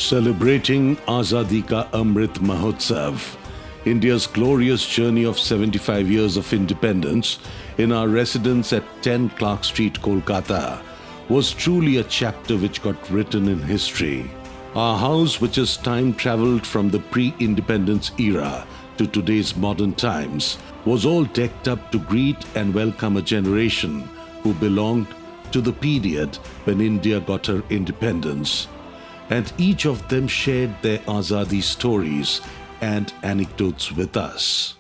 Celebrating Azadi Ka Amrit Mahotsav, India's glorious journey of 75 years of independence in our residence at 10 Clarke Street Kolkata was truly a chapter which got written in history. Our house, which has time-travelled from the pre-independence era to today's modern times, was all decked up to greet and welcome a generation who belonged to the period when India got her independence. And each of them shared their AZAADI stories and anecdotes with us.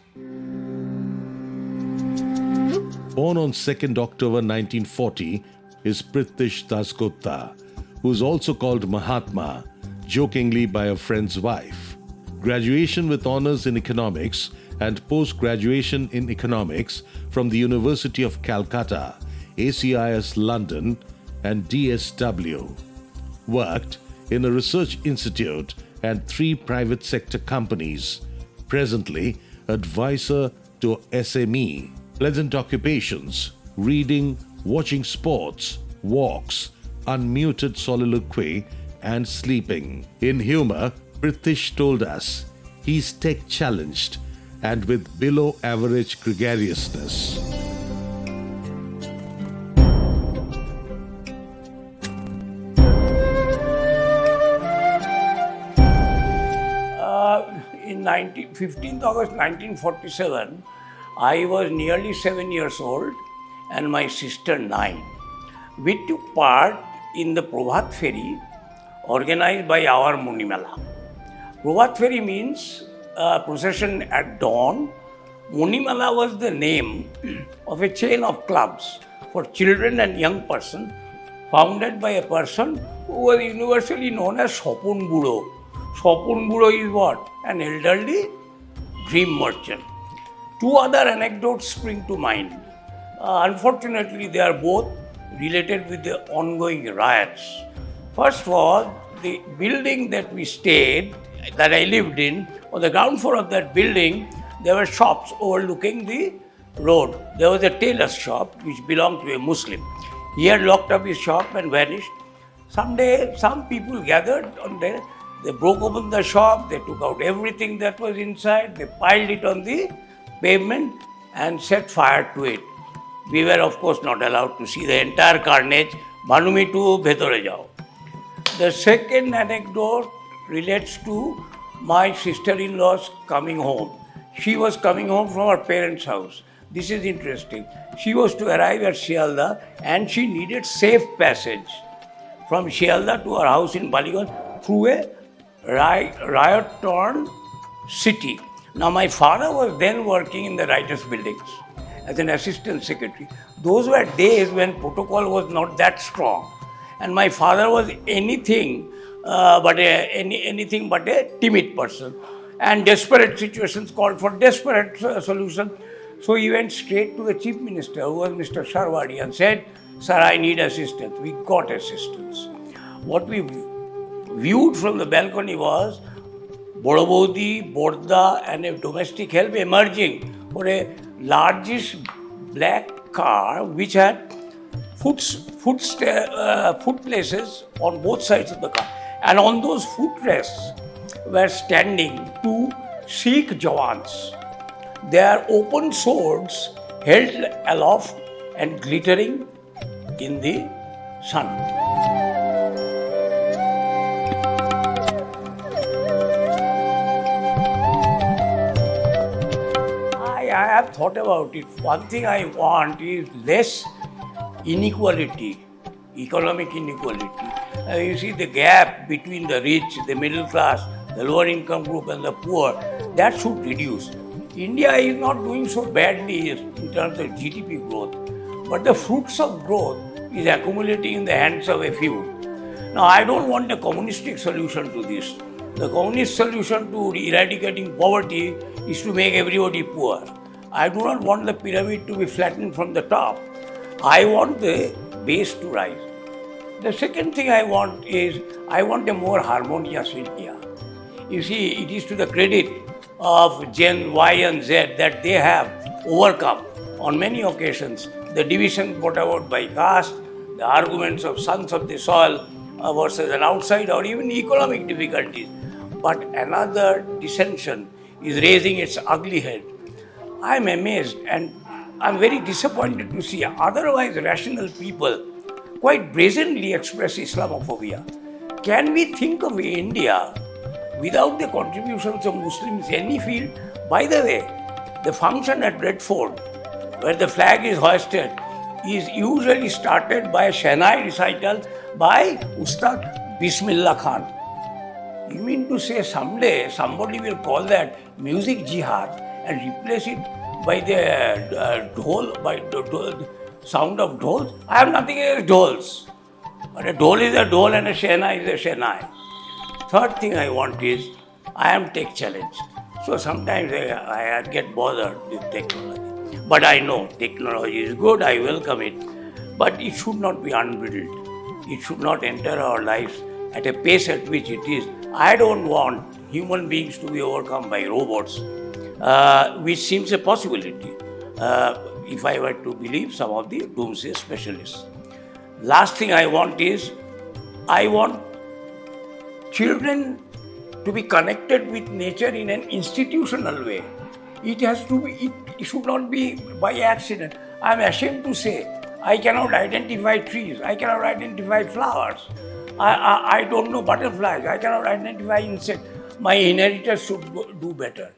Born on 2nd October 1940 is Prithwish Dasgupta, who is also called Mahatma, jokingly by a friend's wife. Graduation with honours in economics and post-graduation in economics from the University of Calcutta, ACIS London and DSW. Worked in a research institute and 3 private sector companies. Presently, advisor to SME. Pleasant occupations: reading, watching sports, walks, unmuted soliloquy, and sleeping. In humor, Prithwish told us he's tech-challenged and with below-average gregariousness. In 15th August 1947, I was nearly 7 years old and my sister 9. We took part in the Prabhat Ferry organized by our Munimala. Prabhat Ferry means procession at dawn. Munimala was the name of a chain of clubs for children and young persons founded by a person who was universally known as Sopun Buro. Sopun Buro is what? An elderly dream merchant. 2 other anecdotes spring to mind. Unfortunately, they are both related with the ongoing riots. First was the building that we stayed, that I lived in. On the ground floor of that building, there were shops overlooking the road. There was a tailor's shop which belonged to a Muslim. He had locked up his shop and vanished. Someday, some people gathered on there. They broke open the shop, they took out everything that was inside, they piled it on the pavement and set fire to it. We were of course not allowed to see the entire carnage. Bhanumi tu bhetore jao. The second anecdote relates to my sister-in-law's coming home. She was coming home from her parents' house. This is interesting. She was to arrive at Shialda and she needed safe passage from Shialda to her house in Baliganj through a riot-torn city. Now, my father was then working in the writers' buildings as an assistant secretary. Those were days when protocol was not that strong, and my father was anything but a timid person, and desperate situations called for desperate solutions. So he went straight to the chief minister, who was Mr. Sharwadi, and said, "Sir, I need assistance." We got assistance. What we viewed from the balcony was Borobodi, Borda and a domestic help emerging for a largish black car which had foot places on both sides of the car. And on those footrests were standing 2 Sikh Jawans. Their open swords held aloft and glittering in the sun. I have thought about it. One thing I want is less inequality, economic inequality. You see the gap between the rich, the middle class, the lower income group and the poor, that should reduce. India is not doing so badly in terms of GDP growth, but the fruits of growth is accumulating in the hands of a few. Now, I don't want a communistic solution to this. The communist solution to eradicating poverty is to make everybody poor. I do not want the pyramid to be flattened from the top. I want the base to rise. The second thing I want is, I want a more harmonious India. You see, it is to the credit of Gen Y and Z that they have overcome on many occasions the division brought about by caste, the arguments of sons of the soil, versus an outside or even economic difficulties. But another dissension is raising its ugly head. I am amazed and I am very disappointed to see otherwise rational people quite brazenly express Islamophobia. Can we think of India without the contributions of Muslims in any field? By the way, the function at Red Fort, where the flag is hoisted, is usually started by a Shehnai recital by Ustad Bismillah Khan. You mean to say someday somebody will call that music jihad and replace it by the sound of dhols? I have nothing against dhols. But a dhol is a dhol and a shehnai is a shehnai. Third thing I want is, I am tech challenged. So sometimes I get bothered with technology. But I know technology is good, I welcome it. But it should not be unbridled. It should not enter our lives at a pace at which it is. I don't want human beings to be overcome by robots, which seems a possibility if I were to believe some of the doomsday specialists. Last thing I want is, I want children to be connected with nature in an institutional way. It has to be, it should not be by accident. I am ashamed to say, I cannot identify trees, I cannot identify flowers, I don't know butterflies, I cannot identify insects. My inheritors should do better.